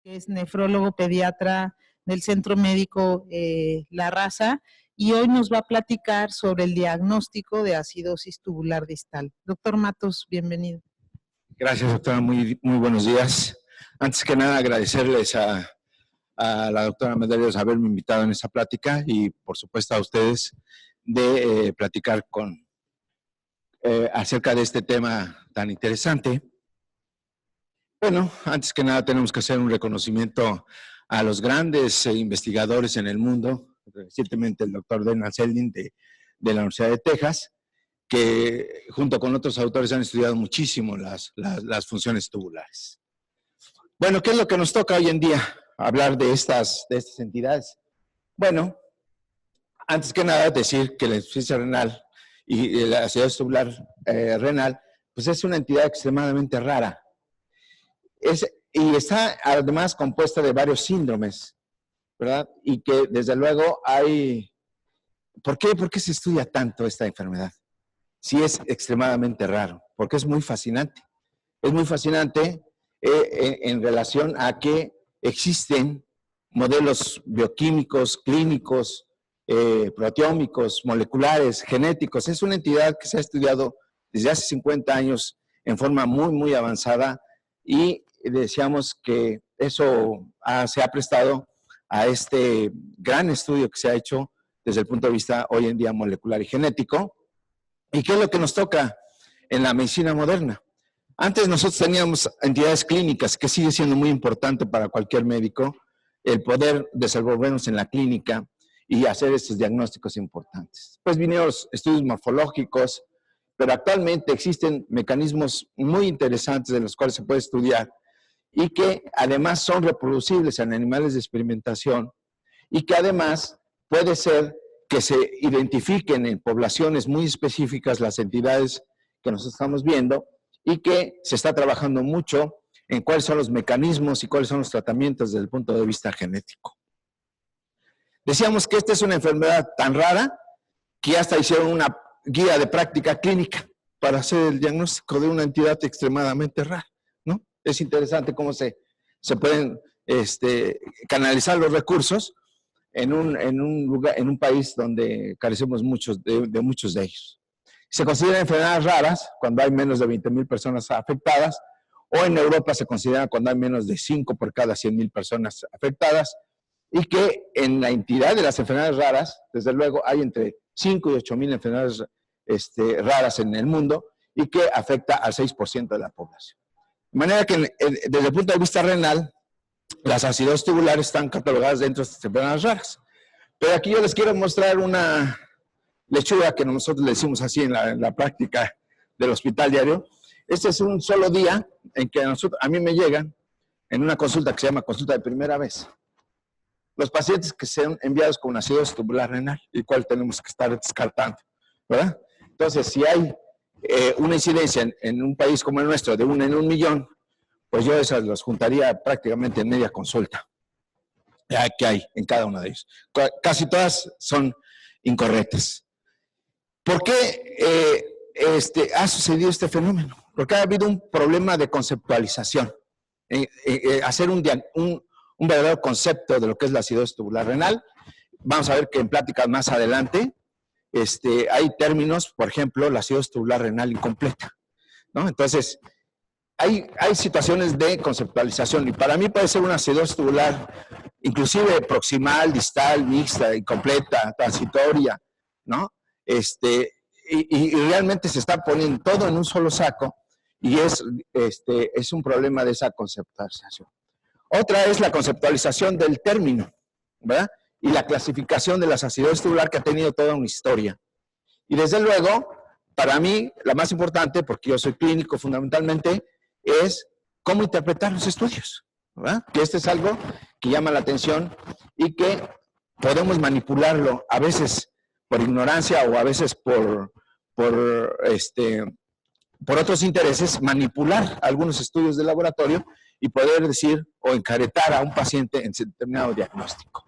que es nefrólogo pediatra del Centro Médico La Raza, y hoy nos va a platicar sobre el diagnóstico de acidosis tubular distal. Doctor Matos, bienvenido. Gracias, doctora. Muy buenos días. Antes que nada, agradecerles a la doctora Medeiros haberme invitado en esta plática y, por supuesto, a ustedes de platicar acerca de este tema tan interesante. Bueno, antes que nada tenemos que hacer un reconocimiento a los grandes investigadores en el mundo, recientemente el doctor Donald Selden de la Universidad de Texas, que junto con otros autores han estudiado muchísimo las funciones tubulares. Bueno, ¿qué es lo que nos toca hoy en día? Hablar de estas entidades. Bueno, antes que nada decir que la insuficiencia renal y la acidosis tubular renal, pues es una entidad extremadamente rara. Y está además compuesta de varios síndromes, ¿verdad? Y que desde luego hay... ¿Por qué se estudia tanto esta enfermedad? Sí, es extremadamente raro, porque es muy fascinante. Es muy fascinante en relación a que existen modelos bioquímicos, clínicos, proteómicos, moleculares, genéticos. Es una entidad que se ha estudiado desde hace 50 años en forma muy avanzada y decíamos que eso se ha prestado a este gran estudio que se ha hecho desde el punto de vista hoy en día molecular y genético. ¿Y qué es lo que nos toca en la medicina moderna? Antes nosotros teníamos entidades clínicas, que sigue siendo muy importante para cualquier médico, el poder desenvolvernos en la clínica y hacer estos diagnósticos importantes. Pues vinieron los estudios morfológicos, pero actualmente existen mecanismos muy interesantes de los cuales se puede estudiar y que además son reproducibles en animales de experimentación y que además puede ser que se identifiquen en poblaciones muy específicas las entidades que nos estamos viendo y que se está trabajando mucho en cuáles son los mecanismos y cuáles son los tratamientos desde el punto de vista genético. Decíamos que esta es una enfermedad tan rara que hasta hicieron una guía de práctica clínica para hacer el diagnóstico de una entidad extremadamente rara, ¿no? Es interesante cómo se pueden canalizar los recursos en un país donde carecemos de muchos de ellos. Se consideran enfermedades raras cuando hay menos de 20,000 personas afectadas, o en Europa se considera cuando hay menos de 5 por cada 100,000 personas afectadas, y que en la entidad de las enfermedades raras, desde luego, hay entre 5 y 8,000 enfermedades raras en el mundo, y que afecta al 6% de la población. De manera que desde el punto de vista renal, las acidosis tubulares están catalogadas dentro de estas enfermedades raras. Pero aquí yo les quiero mostrar una lechuga que nosotros le decimos así en la práctica del hospital diario. Este es un solo día en que a mí me llegan en una consulta que se llama consulta de primera vez los pacientes que sean enviados con una acidosis tubular renal, y cuál tenemos que estar descartando, ¿verdad? Entonces, si hay una incidencia en un país como el nuestro de 1 en 1 millón, pues yo esas los juntaría prácticamente en media consulta que hay en cada uno de ellos. Casi todas son incorrectas. ¿Por qué ha sucedido este fenómeno? Porque ha habido un problema de conceptualización. Hacer un verdadero concepto de lo que es la acidosis tubular renal. Vamos a ver que en pláticas más adelante hay términos, por ejemplo, la acidosis tubular renal incompleta, ¿no? Entonces, hay situaciones de conceptualización y para mí puede ser una acidosis tubular inclusive proximal, distal, mixta, incompleta, transitoria, ¿no? Y realmente se está poniendo todo en un solo saco y es un problema de esa conceptualización. Otra es la conceptualización del término, ¿verdad? Y la clasificación de las acidosis tubular que ha tenido toda una historia. Y desde luego, para mí, la más importante, porque yo soy clínico fundamentalmente, es cómo interpretar los estudios, ¿verdad? Que es algo que llama la atención y que podemos manipularlo a veces por ignorancia o a veces por otros intereses, manipular algunos estudios de laboratorio y poder decir o encaretar a un paciente en determinado diagnóstico.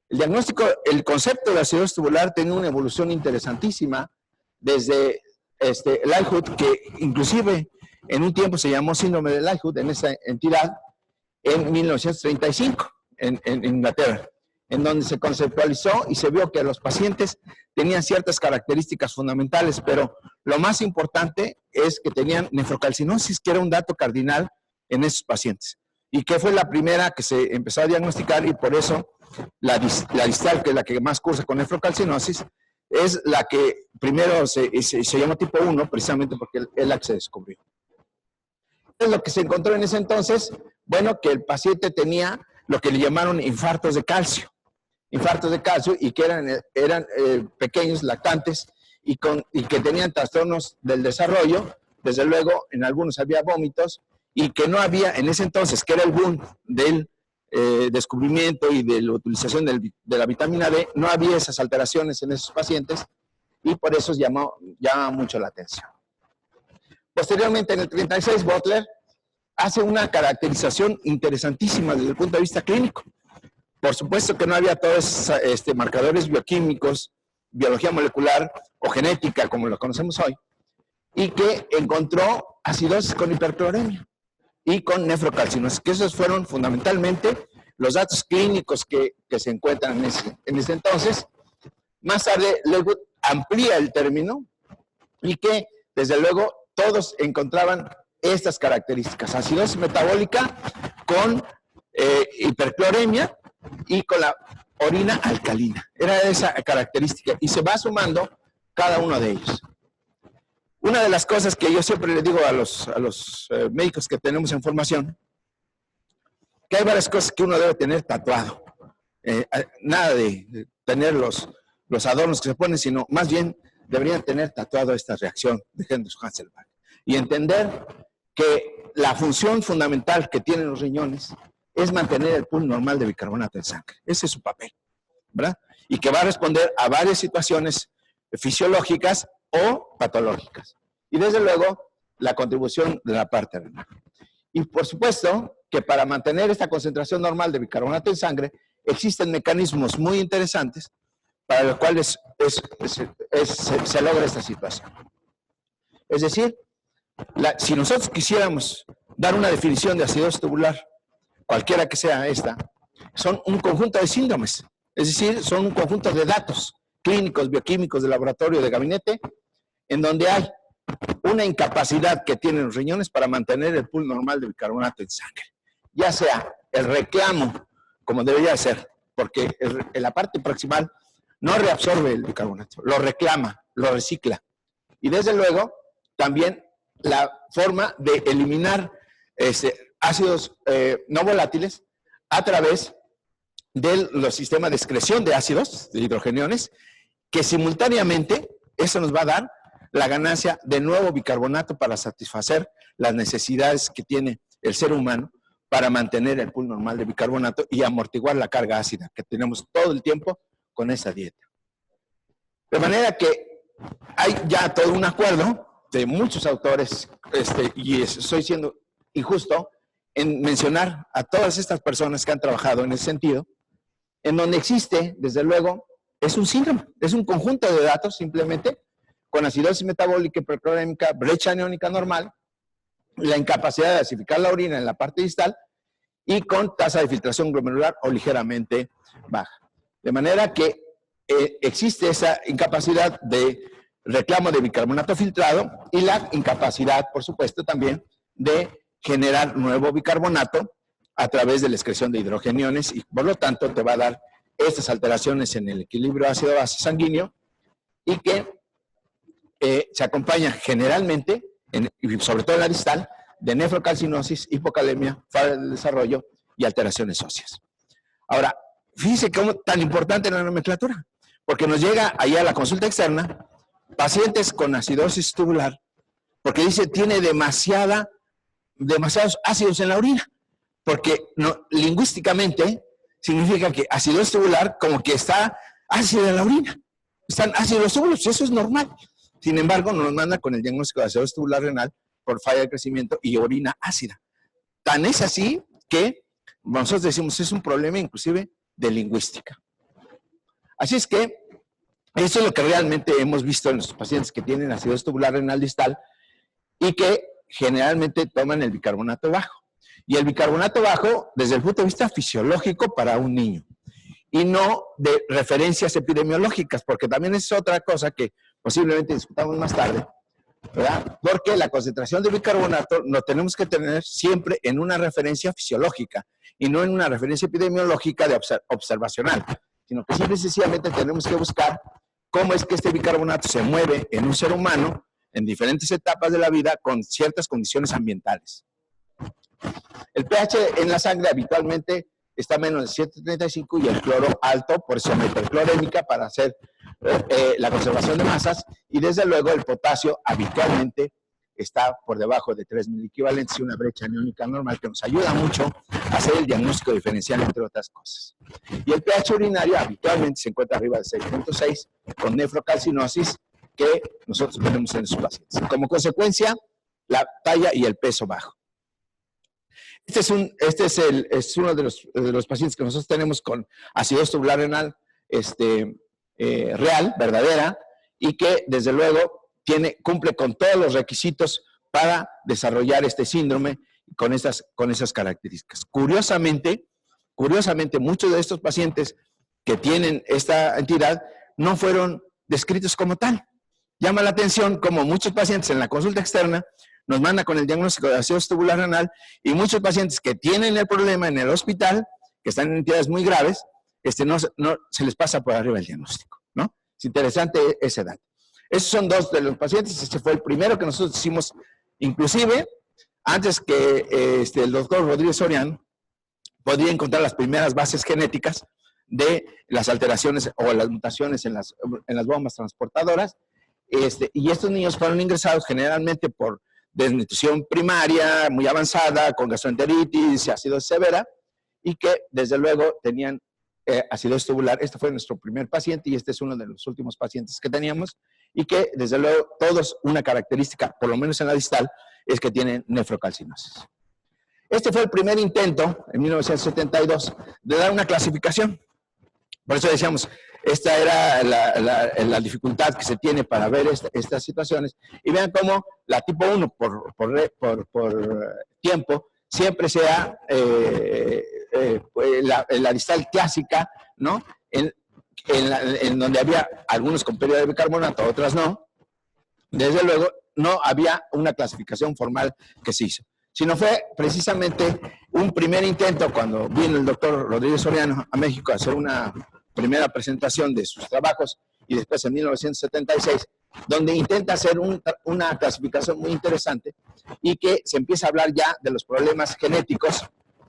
El concepto de acidosis tubular tiene una evolución interesantísima desde Lightfoot, que inclusive en un tiempo se llamó síndrome de Lightfoot en esa entidad, en 1935 en Inglaterra, en donde se conceptualizó y se vio que los pacientes tenían ciertas características fundamentales, pero lo más importante es que tenían nefrocalcinosis, que era un dato cardinal en esos pacientes, y que fue la primera que se empezó a diagnosticar, y por eso la distal, que es la que más cursa con nefrocalcinosis, es la que primero se llamó tipo 1, precisamente porque es la que se descubrió. ¿Qué es lo que se encontró en ese entonces? Bueno, que el paciente tenía lo que le llamaron infartos de calcio, y que eran pequeños, lactantes, y que tenían trastornos del desarrollo. Desde luego, en algunos había vómitos, y que no había, en ese entonces, que era el boom del descubrimiento y de la utilización de la vitamina D, no había esas alteraciones en esos pacientes, y por eso llama mucho la atención. Posteriormente, en el 36, Butler hace una caracterización interesantísima desde el punto de vista clínico. Por supuesto que no había todos marcadores bioquímicos, biología molecular o genética, como lo conocemos hoy, y que encontró acidosis con hipercloremia y con nefrocalcinosis, que esos fueron fundamentalmente los datos clínicos que se encuentran en ese entonces. Más tarde, Leavitt amplía el término, y que, desde luego, todos encontraban estas características: acidosis metabólica con hipercloremia y con la orina alcalina. Era esa característica, y se va sumando cada uno de ellos. Una de las cosas que yo siempre le digo a los médicos que tenemos en formación, que hay varias cosas que uno debe tener tatuado. Nada de tener los adornos que se ponen, sino más bien deberían tener tatuado esta reacción de Hendrix-Hasselbalch y entender que la función fundamental que tienen los riñones es mantener el pool normal de bicarbonato en sangre. Ese es su papel, ¿verdad? Y que va a responder a varias situaciones fisiológicas o patológicas. Y desde luego, la contribución de la parte renal. Y por supuesto que para mantener esta concentración normal de bicarbonato en sangre, existen mecanismos muy interesantes para los cuales se logra esta situación. Es decir, si nosotros quisiéramos dar una definición de acidosis tubular, cualquiera que sea esta, son un conjunto de síndromes, es decir, son un conjunto de datos clínicos, bioquímicos, de laboratorio, de gabinete, en donde hay una incapacidad que tienen los riñones para mantener el pool normal de bicarbonato en sangre. Ya sea el reclamo, como debería ser, porque en la parte proximal no reabsorbe el bicarbonato, lo reclama, lo recicla. Y desde luego, también la forma de eliminar ácidos no volátiles a través de los sistemas de excreción de ácidos, de hidrogeniones, que simultáneamente eso nos va a dar la ganancia de nuevo bicarbonato para satisfacer las necesidades que tiene el ser humano para mantener el pool normal de bicarbonato y amortiguar la carga ácida que tenemos todo el tiempo con esa dieta. De manera que hay ya todo un acuerdo de muchos autores, y estoy siendo injusto en mencionar a todas estas personas que han trabajado en ese sentido, en donde existe, desde luego, es un síndrome, es un conjunto de datos simplemente con acidosis metabólica hiperclorémica, brecha aniónica normal, la incapacidad de acidificar la orina en la parte distal y con tasa de filtración glomerular o ligeramente baja. De manera que existe esa incapacidad de reclamo de bicarbonato filtrado y la incapacidad, por supuesto, también de generar nuevo bicarbonato a través de la excreción de hidrogeniones, y por lo tanto te va a dar estas alteraciones en el equilibrio ácido-base sanguíneo, y que se acompaña generalmente, y sobre todo en la distal, de nefrocalcinosis, hipocalemia, falta de desarrollo y alteraciones óseas. Ahora, fíjense cómo tan importante la nomenclatura, porque nos llega allá a la consulta externa pacientes con acidosis tubular, porque dice tiene demasiados ácidos en la orina, porque no, lingüísticamente significa que acidosis tubular como que está ácido en la orina, están ácidos los túbulos, eso es normal. Sin embargo, nos manda con el diagnóstico de acidosis tubular renal por falla de crecimiento y orina ácida. Tan es así que nosotros decimos es un problema inclusive de lingüística. Así es que eso es lo que realmente hemos visto en los pacientes que tienen acidosis tubular renal distal y que generalmente toman el bicarbonato bajo. Y el bicarbonato bajo, desde el punto de vista fisiológico para un niño. Y no de referencias epidemiológicas, porque también es otra cosa que posiblemente discutamos más tarde, ¿verdad? Porque la concentración de bicarbonato lo tenemos que tener siempre en una referencia fisiológica y no en una referencia epidemiológica de observacional, sino que simple y sencillamente tenemos que buscar cómo es que este bicarbonato se mueve en un ser humano en diferentes etapas de la vida con ciertas condiciones ambientales. El pH en la sangre habitualmente está menos de 7.35 y el cloro alto, por eso la hiperclorémica para hacer la conservación de masas, y desde luego el potasio habitualmente está por debajo de 3 miliequivalentes y una brecha aniónica normal que nos ayuda mucho a hacer el diagnóstico diferencial, entre otras cosas. Y el pH urinario habitualmente se encuentra arriba de 6.6 con nefrocalcinosis que nosotros tenemos en esos pacientes. Como consecuencia, la talla y el peso bajo. Este es uno de los pacientes que nosotros tenemos con acidosis tubular renal real, verdadera, y que desde luego cumple con todos los requisitos para desarrollar este síndrome con esas características. Curiosamente, muchos de estos pacientes que tienen esta entidad no fueron descritos como tal. Llama la atención como muchos pacientes en la consulta externa nos mandan con el diagnóstico de acidosis tubular renal y muchos pacientes que tienen el problema en el hospital, que están en entidades muy graves, no se les pasa por arriba el diagnóstico, ¿no? Es interesante ese dato. Esos son dos de los pacientes. Este fue el primero que nosotros hicimos, inclusive, antes que el doctor Rodríguez Soriano podía encontrar las primeras bases genéticas de las alteraciones o las mutaciones en las bombas transportadoras. Y estos niños fueron ingresados generalmente por desnutrición primaria muy avanzada, con gastroenteritis y acidosis severa, y que desde luego tenían acidosis tubular. Este fue nuestro primer paciente y este es uno de los últimos pacientes que teníamos, y que desde luego todos una característica, por lo menos en la distal, es que tienen nefrocalcinosis. Este fue el primer intento, en 1972, de dar una clasificación. Por eso decíamos, esta era la dificultad que se tiene para ver estas situaciones. Y vean cómo la tipo 1, por tiempo, siempre sea la distal clásica, ¿no? En donde había algunos con pérdida de bicarbonato, otras no. Desde luego, no había una clasificación formal que se hizo, sino fue precisamente un primer intento cuando vino el doctor Rodríguez Soriano a México a hacer una primera presentación de sus trabajos, y después en 1976, donde intenta hacer una clasificación muy interesante y que se empieza a hablar ya de los problemas genéticos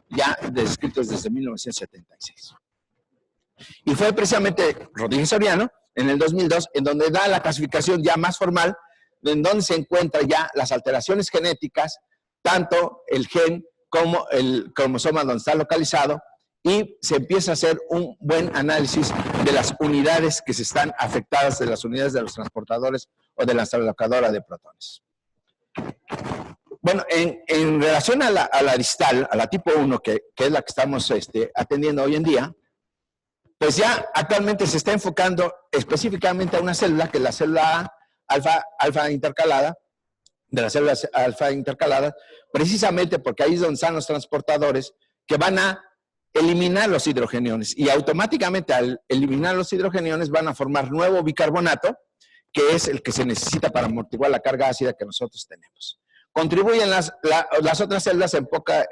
ya descritos desde 1976. Y fue precisamente Rodríguez Soriano, en el 2002, en donde da la clasificación ya más formal, en donde se encuentran ya las alteraciones genéticas, tanto el gen como el cromosoma donde está localizado, y se empieza a hacer un buen análisis de las unidades que se están afectadas, de las unidades de los transportadores o de la alocadora de protones. Bueno, en relación a la distal, a la tipo 1, que es la que estamos atendiendo hoy en día, pues ya actualmente se está enfocando específicamente a una célula, que es la célula alfa intercalada, de las células alfa intercaladas, precisamente porque ahí es donde están los transportadores que van a eliminar los hidrogeniones, y automáticamente al eliminar los hidrogeniones van a formar nuevo bicarbonato, que es el que se necesita para amortiguar la carga ácida que nosotros tenemos. Contribuyen las otras células en poca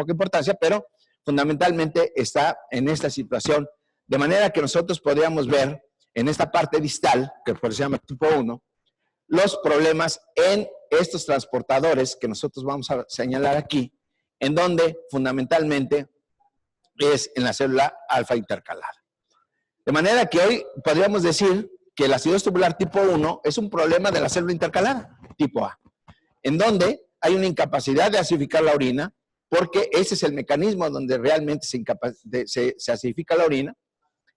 importancia, pero fundamentalmente está en esta situación, de manera que nosotros podríamos ver en esta parte distal, que por eso se llama tipo 1, los problemas en estos transportadores que nosotros vamos a señalar aquí, en donde fundamentalmente es en la célula alfa intercalada. De manera que hoy podríamos decir que la acidosis tubular tipo 1 es un problema de la célula intercalada, tipo A, en donde hay una incapacidad de acidificar la orina, porque ese es el mecanismo donde realmente se acidifica la orina,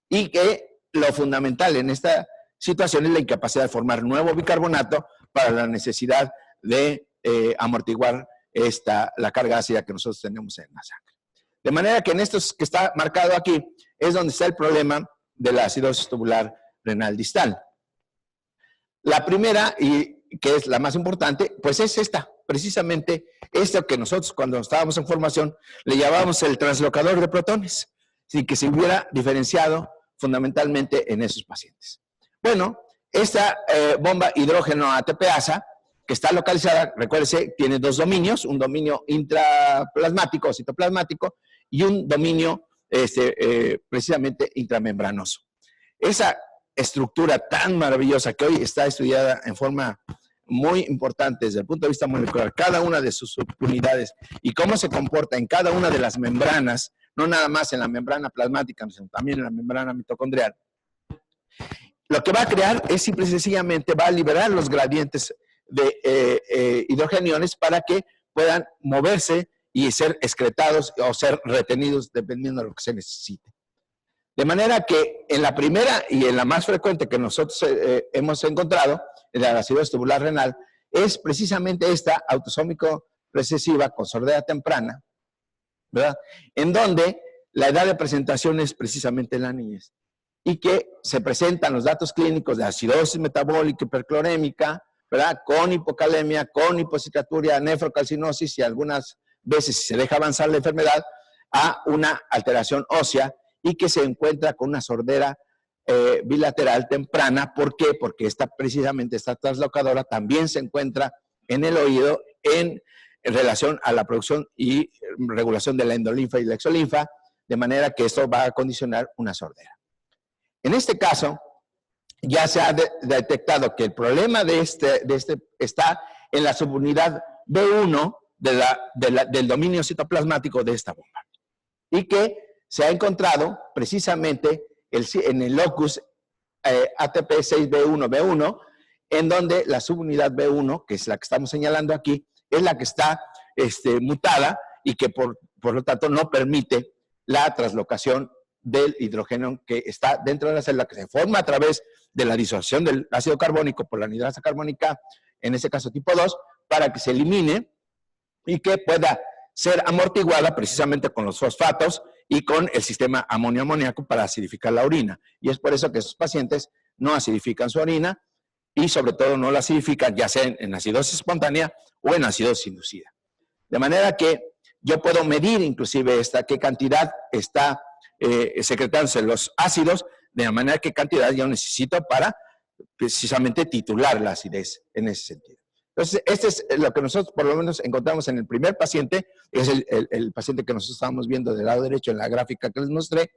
y que lo fundamental en esta situación es la incapacidad de formar nuevo bicarbonato para la necesidad de amortiguar la carga ácida que nosotros tenemos en la sangre. De manera que en esto que está marcado aquí es donde está el problema de la acidosis tubular renal distal. La primera, y que es la más importante, pues es esta, precisamente esto que nosotros cuando estábamos en formación le llamábamos el translocador de protones, sin que se hubiera diferenciado fundamentalmente en esos pacientes. Bueno, esta bomba hidrógeno ATPasa, que está localizada, recuérdese, tiene dos dominios, un dominio intraplasmático o citoplasmático y un dominio precisamente intramembranoso. Esa estructura tan maravillosa que hoy está estudiada en forma muy importante desde el punto de vista molecular, cada una de sus subunidades y cómo se comporta en cada una de las membranas, no nada más en la membrana plasmática, sino también en la membrana mitocondrial. Lo que va a crear es simple y sencillamente va a liberar los gradientes de hidrogeniones para que puedan moverse y ser excretados o ser retenidos dependiendo de lo que se necesite. De manera que en la primera y en la más frecuente que nosotros hemos encontrado, en la acidosis tubular renal, es precisamente esta autosómico recesiva con sordera temprana, ¿verdad? En donde la edad de presentación es precisamente la niñez y que se presentan los datos clínicos de acidosis metabólica hiperclorémica, ¿verdad? Con hipocalemia, con hipocitaturia, nefrocalcinosis y algunas veces, si se deja avanzar la enfermedad, a una alteración ósea y que se encuentra con una sordera bilateral temprana. ¿Por qué? Porque precisamente esta translocadora también se encuentra en el oído en relación a la producción y regulación de la endolinfa y la exolinfa, de manera que esto va a condicionar una sordera. En este caso, ya se ha detectado que el problema de este está en la subunidad B1 del dominio citoplasmático de esta bomba. Y que se ha encontrado precisamente en el locus ATP6B1B1, en donde la subunidad B1, que es la que estamos señalando aquí, es la que está mutada y que por lo tanto no permite la translocación del hidrógeno que está dentro de la célula, que se forma a través de la disociación del ácido carbónico por la anhidrasa carbónica, en este caso tipo 2, para que se elimine y que pueda ser amortiguada precisamente con los fosfatos y con el sistema amonio-amoníaco para acidificar la orina. Y es por eso que esos pacientes no acidifican su orina y sobre todo no la acidifican ya sea en acidosis espontánea o en acidosis inducida. De manera que yo puedo medir inclusive qué cantidad está secretándose los ácidos, de manera qué cantidad yo necesito para precisamente titular la acidez en ese sentido. Entonces, este es lo que nosotros por lo menos encontramos en el primer paciente, es el paciente que nosotros estábamos viendo del lado derecho en la gráfica que les mostré,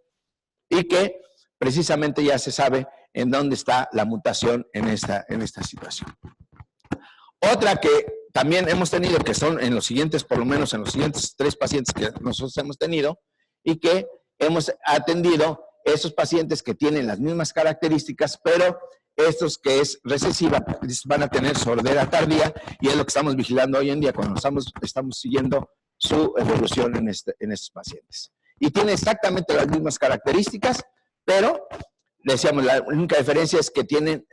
y que precisamente ya se sabe en dónde está la mutación en esta situación. Otra que también hemos tenido, que son en los siguientes, por lo menos en los siguientes 3 pacientes que nosotros hemos tenido, y que hemos atendido esos pacientes que tienen las mismas características, pero estos que es recesiva van a tener sordera tardía, y es lo que estamos vigilando hoy en día cuando estamos siguiendo su evolución en estos pacientes. Y tiene exactamente las mismas características, pero decíamos, la única diferencia es que tienen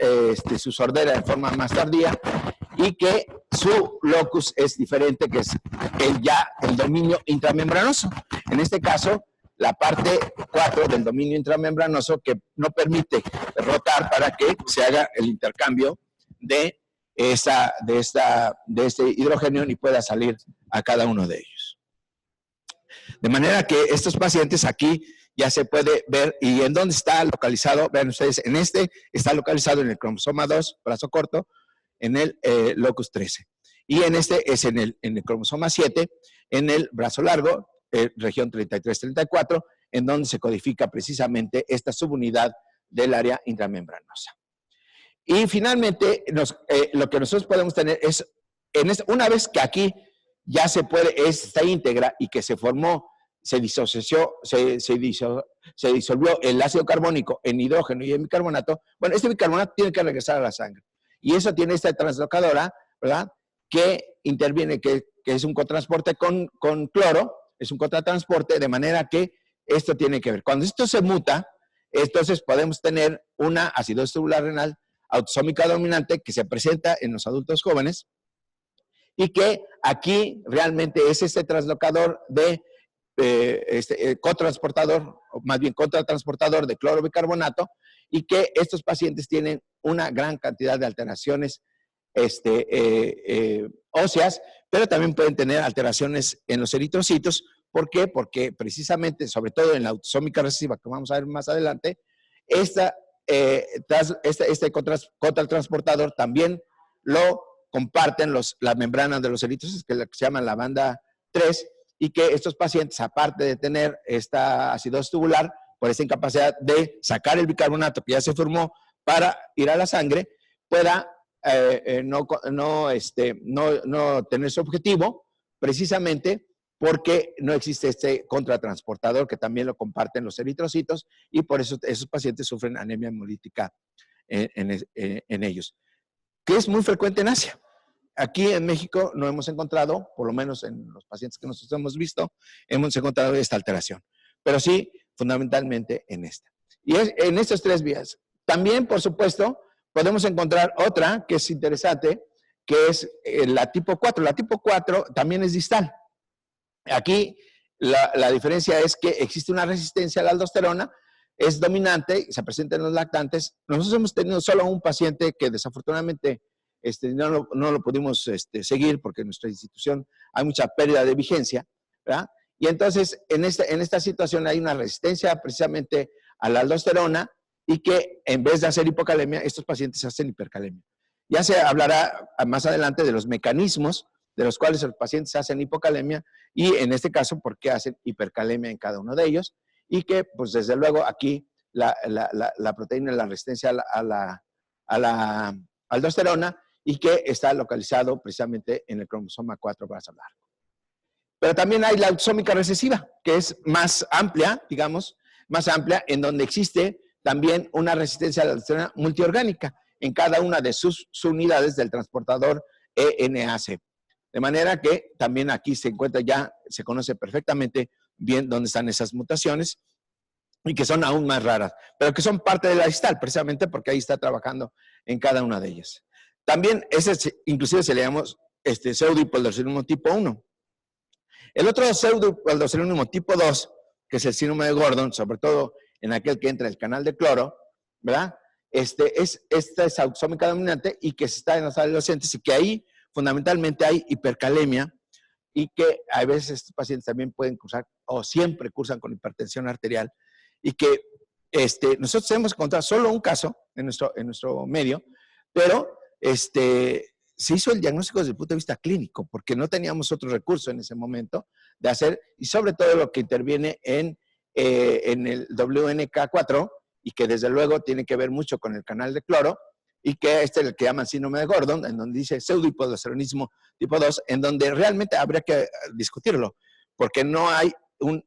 su sordera de forma más tardía y que su locus es diferente, que es el dominio intramembranoso. En este caso, la parte 4 del dominio intramembranoso, que no permite rotar para que se haga el intercambio de este hidrógeno y pueda salir a cada uno de ellos. De manera que estos pacientes aquí ya se puede ver, y en dónde está localizado, vean ustedes, está localizado en el cromosoma 2, brazo corto, en el locus 13. Y en es en el cromosoma 7, en el brazo largo, región 33-34, en donde se codifica precisamente esta subunidad del área intramembranosa. Y finalmente, lo que nosotros podemos tener es, una vez que aquí ya está íntegra y que se formó, se disolvió el ácido carbónico en hidrógeno y en bicarbonato, bueno, este bicarbonato tiene que regresar a la sangre. Y eso tiene esta translocadora, ¿verdad?, que interviene, que es un cotransporte con cloro, es un cotransporte, de manera que esto tiene que ver. Cuando esto se muta, entonces podemos tener una acidosis tubular renal autosómica dominante que se presenta en los adultos jóvenes y que aquí realmente es este translocador de cotransportador, o más bien contratransportador de cloro bicarbonato, y que estos pacientes tienen una gran cantidad de alteraciones óseas, pero también pueden tener alteraciones en los eritrocitos. ¿Por qué? Porque precisamente, sobre todo en la autosómica recesiva, que vamos a ver más adelante, este contratransportador también lo comparten las membranas de los eritrocitos, que se llaman la banda 3, y que estos pacientes, aparte de tener esta acidosis tubular, por esta incapacidad de sacar el bicarbonato que ya se formó para ir a la sangre, pueda no tener su objetivo, precisamente porque no existe este contratransportador que también lo comparten los eritrocitos, y por eso esos pacientes sufren anemia hemolítica en ellos, que es muy frecuente en Asia. Aquí en México no hemos encontrado, por lo menos en los pacientes que nosotros hemos visto, hemos encontrado esta alteración, pero sí fundamentalmente en esta. Y en estas tres vías. También, por supuesto, podemos encontrar otra que es interesante, que es la tipo 4. La tipo 4 también es distal. Aquí la diferencia es que existe una resistencia a la aldosterona, es dominante, se presenta en los lactantes. Nosotros hemos tenido solo un paciente que desafortunadamente no lo pudimos seguir porque en nuestra institución hay mucha pérdida de vigencia, ¿verdad? Y entonces en esta situación hay una resistencia precisamente a la aldosterona, y que en vez de hacer hipocalemia, estos pacientes hacen hipercalemia. Ya se hablará más adelante de los mecanismos de los cuales los pacientes hacen hipocalemia, y en este caso, por qué hacen hipercalemia en cada uno de ellos, y que, pues desde luego, aquí la proteína, la resistencia a la aldosterona, y que está localizado precisamente en el cromosoma 4 brazo largo. Pero también hay la autosómica recesiva, que es más amplia, digamos, más amplia, en donde existe también una resistencia a la aldosterona multiorgánica en cada una de sus unidades del transportador ENAC. De manera que también aquí se encuentra ya, se conoce perfectamente bien dónde están esas mutaciones, y que son aún más raras, pero que son parte de la distal, precisamente porque ahí está trabajando en cada una de ellas. También, inclusive se le llama pseudohipoaldosteronismo tipo 1. El otro pseudohipoaldosteronismo tipo 2, que es el síndrome de Gordon, sobre todo en aquel que entra el canal de cloro, ¿verdad? Esta es autosómica dominante, y que está en los adolescentes, y que ahí fundamentalmente hay hipercalemia, y que a veces estos pacientes también pueden cursar, o siempre cursan, con hipertensión arterial, y que nosotros hemos encontrado solo un caso en nuestro medio, pero se hizo el diagnóstico desde el punto de vista clínico, porque no teníamos otro recurso en ese momento de hacer, y sobre todo lo que interviene en el WNK4, y que desde luego tiene que ver mucho con el canal de cloro, y que es el que llaman síndrome de Gordon, en donde dice pseudohipoaldosteronismo tipo 2, en donde realmente habría que discutirlo, porque no hay un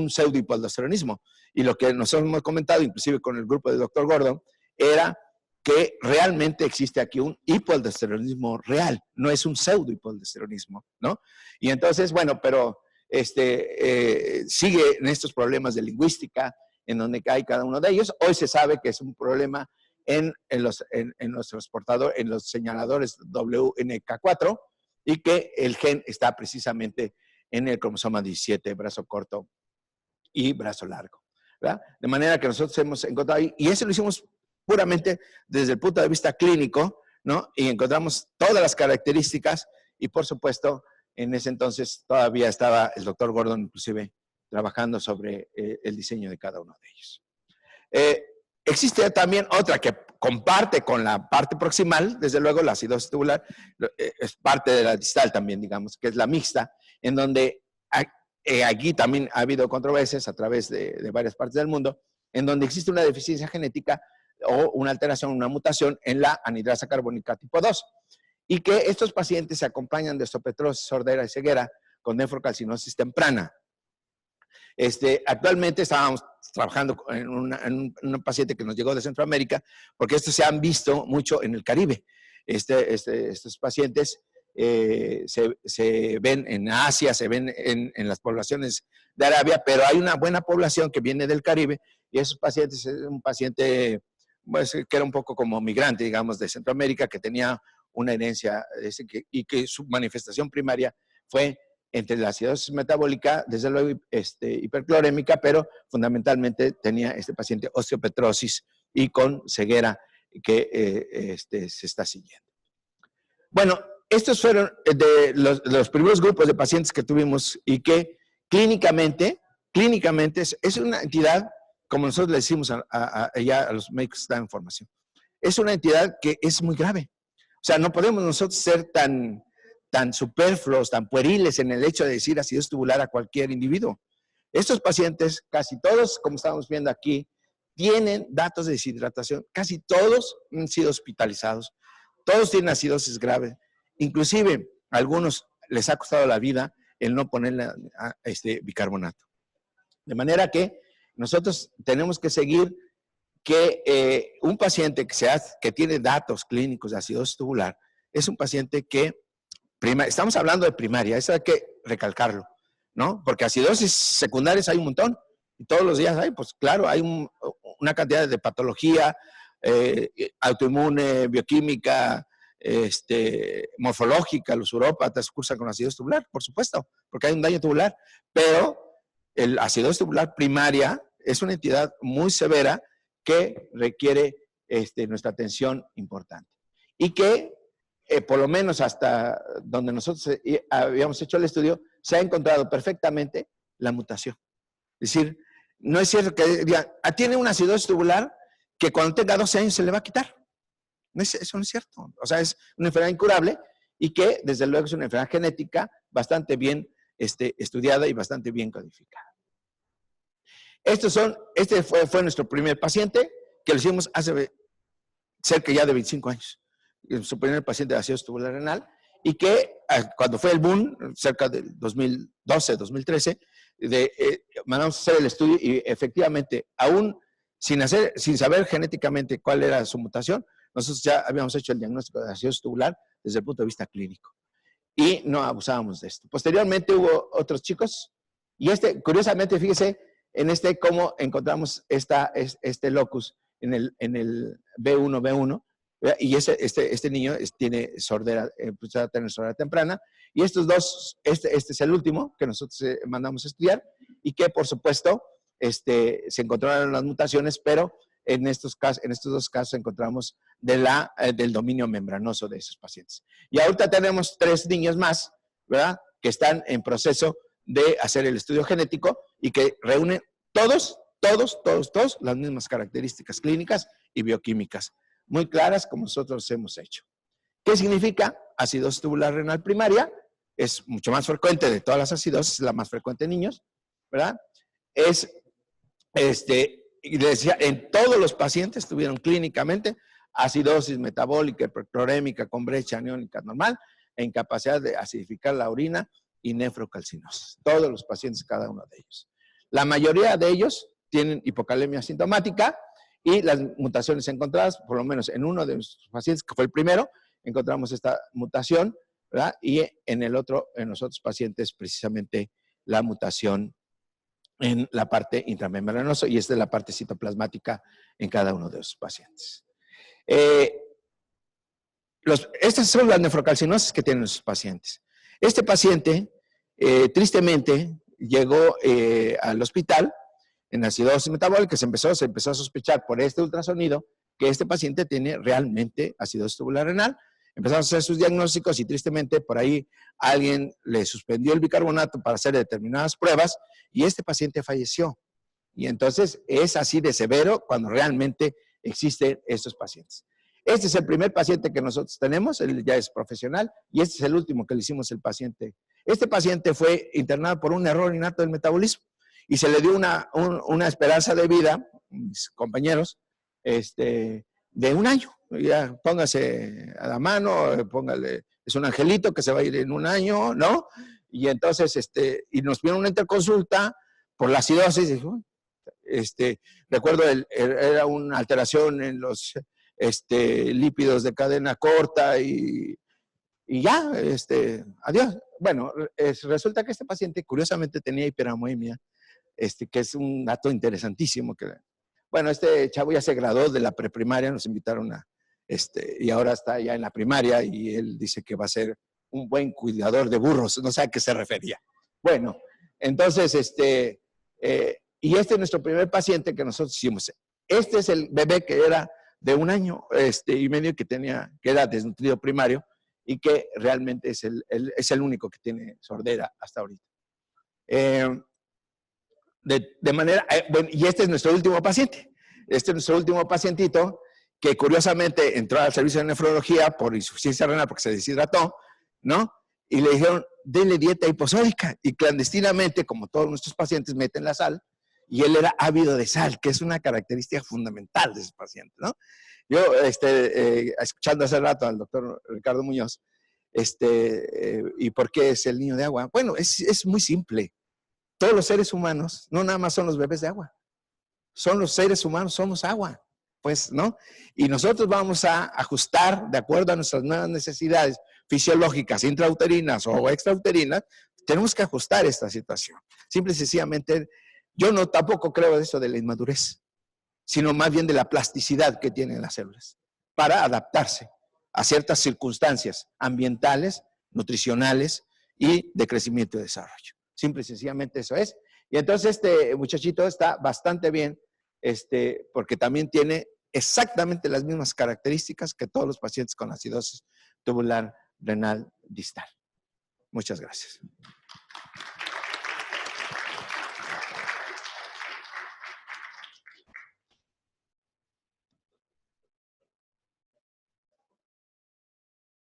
pseudohipoaldosteronismo. Y lo que nosotros hemos comentado, inclusive con el grupo del doctor Gordon, era que realmente existe aquí un hipoaldosteronismo real, no es un pseudohipoaldosteronismo, ¿no? Y entonces, bueno, pero sigue en estos problemas de lingüística, en donde hay cada uno de ellos. Hoy se sabe que es un problema en los transportadores, en los señaladores WNK4, y que el gen está precisamente en el cromosoma 17, brazo corto y brazo largo, ¿verdad? De manera que nosotros hemos encontrado ahí, y eso lo hicimos puramente desde el punto de vista clínico, ¿no? Y encontramos todas las características, y por supuesto, en ese entonces todavía estaba el doctor Gordon inclusive trabajando sobre el diseño de cada uno de ellos. Existe también otra que comparte con la parte proximal, desde luego la acidosis tubular, es parte de la distal también, digamos, que es la mixta, en donde aquí también ha habido controversias a través de varias partes del mundo, en donde existe una deficiencia genética o una alteración, una mutación en la anhidrasa carbónica tipo 2, y que estos pacientes se acompañan de osteopetrosis, sordera y ceguera con nefrocalcinosis temprana. Actualmente estábamos trabajando en un paciente que nos llegó de Centroamérica, porque estos se han visto mucho en el Caribe. Estos pacientes se ven en Asia, se ven en las poblaciones de Arabia, pero hay una buena población que viene del Caribe, y esos pacientes, es un paciente pues, que era un poco como migrante, digamos, de Centroamérica, que tenía una herencia y que su manifestación primaria fue entre la acidosis metabólica, desde luego hiperclorémica, pero fundamentalmente tenía este paciente osteopetrosis y con ceguera que se está siguiendo. Bueno, estos fueron de los primeros grupos de pacientes que tuvimos y que clínicamente es una entidad, como nosotros le decimos ya a los médicos que están en formación, es una entidad que es muy grave. O sea, no podemos nosotros ser tan superfluos, tan pueriles en el hecho de decir acidosis tubular a cualquier individuo. Estos pacientes, casi todos, como estamos viendo aquí, tienen datos de deshidratación. Casi todos han sido hospitalizados. Todos tienen acidosis grave. Inclusive, a algunos les ha costado la vida el no ponerle bicarbonato. De manera que nosotros tenemos que seguir que un paciente que tiene datos clínicos de acidosis tubular es un paciente que, estamos hablando de primaria, eso hay que recalcarlo, ¿no? Porque acidosis secundarias hay un montón, y todos los días hay, pues claro, hay una cantidad de patología autoinmune, bioquímica, morfológica, los urópatas cursan con acidosis tubular, por supuesto, porque hay un daño tubular, pero el acidosis tubular primaria es una entidad muy severa que requiere nuestra atención importante. Y que, por lo menos hasta donde nosotros habíamos hecho el estudio, se ha encontrado perfectamente la mutación. Es decir, no es cierto que digan, tiene una acidosis tubular que cuando tenga 12 años se le va a quitar. Eso no es cierto. O sea, es una enfermedad incurable y que, desde luego, es una enfermedad genética bastante bien estudiada y bastante bien codificada. Este fue nuestro primer paciente, que lo hicimos hace cerca ya de 25 años. Su primer paciente de acidosis tubular renal, y que cuando fue el boom, cerca del 2012, 2013, mandamos a hacer el estudio y efectivamente, aún sin saber genéticamente cuál era su mutación, nosotros ya habíamos hecho el diagnóstico de acidosis tubular desde el punto de vista clínico. Y no abusábamos de esto. Posteriormente hubo otros chicos, y curiosamente, fíjese, cómo encontramos este locus en el B1, y este niño tiene sordera, empezó a tener sordera temprana, y estos dos, este es el último que nosotros mandamos a estudiar, y que por supuesto se encontraron las mutaciones, pero en estos dos casos encontramos del dominio membranoso de esos pacientes. Y ahorita tenemos 3 niños más, ¿verdad?, que están en proceso de hacer el estudio genético y que reúnen todos las mismas características clínicas y bioquímicas, muy claras como nosotros hemos hecho. ¿Qué significa? Acidosis tubular renal primaria, es mucho más frecuente de todas las acidosis, la más frecuente en niños, ¿verdad? Y les decía, en todos los pacientes tuvieron clínicamente acidosis metabólica, hiperclorémica con brecha aniónica normal e incapacidad de acidificar la orina y nefrocalcinosis. Todos los pacientes, cada uno de ellos. La mayoría de ellos tienen hipocalemia sintomática y las mutaciones encontradas, por lo menos en uno de nuestros pacientes, que fue el primero, encontramos esta mutación, ¿verdad? Y en los otros pacientes, precisamente la mutación en la parte intramembranosa, y esta es la parte citoplasmática en cada uno de los pacientes. Estas son las nefrocalcinosis que tienen los pacientes. Este paciente, tristemente, llegó al hospital en acidosis metabólica, se empezó a sospechar por este ultrasonido que este paciente tiene realmente acidosis tubular renal. Empezamos a hacer sus diagnósticos y tristemente por ahí alguien le suspendió el bicarbonato para hacer determinadas pruebas y este paciente falleció. Y entonces es así de severo cuando realmente existen estos pacientes. Este es el primer paciente que nosotros tenemos, él ya es profesional, y este es el último que le hicimos el paciente. Este paciente fue internado por un error innato del metabolismo y se le dio una esperanza de vida, mis compañeros, de 1 año. Ya póngase a la mano, póngale, es un angelito que se va a ir en 1 año, ¿no? Y entonces, y nos pidieron una interconsulta por la acidosis. Dijo, recuerdo, era una alteración en los lípidos de cadena corta y ya, adiós. Bueno, resulta que este paciente curiosamente tenía hiperamoemia, que es un dato interesantísimo. Bueno, este chavo ya se graduó de la preprimaria, nos invitaron y ahora está ya en la primaria y él dice que va a ser un buen cuidador de burros, no sé a qué se refería. Bueno, entonces, y este es nuestro primer paciente que nosotros hicimos. Este es el bebé que era de 1 año y medio que era desnutrido primario y que realmente es el único que tiene sordera hasta ahorita. Bueno, y este es nuestro último paciente. Este es nuestro último pacientito que curiosamente entró al servicio de nefrología por insuficiencia renal porque se deshidrató, ¿no? Y le dijeron, denle dieta hiposódica. Y clandestinamente, como todos nuestros pacientes, meten la sal. Y él era ávido de sal, que es una característica fundamental de ese paciente, ¿no? Yo, escuchando hace rato al doctor Ricardo Muñoz, ¿y por qué es el niño de agua? Bueno, es muy simple. Todos los seres humanos, no nada más son los bebés de agua, son los seres humanos, somos agua, pues, ¿no? Y nosotros vamos a ajustar de acuerdo a nuestras nuevas necesidades fisiológicas, intrauterinas o extrauterinas, tenemos que ajustar esta situación. Simple y sencillamente, yo no tampoco creo eso de la inmadurez, sino más bien de la plasticidad que tienen las células para adaptarse a ciertas circunstancias ambientales, nutricionales y de crecimiento y desarrollo. Simple y sencillamente eso es. Y entonces este muchachito está bastante bien, porque también tiene exactamente las mismas características que todos los pacientes con acidosis tubular renal distal. Muchas gracias.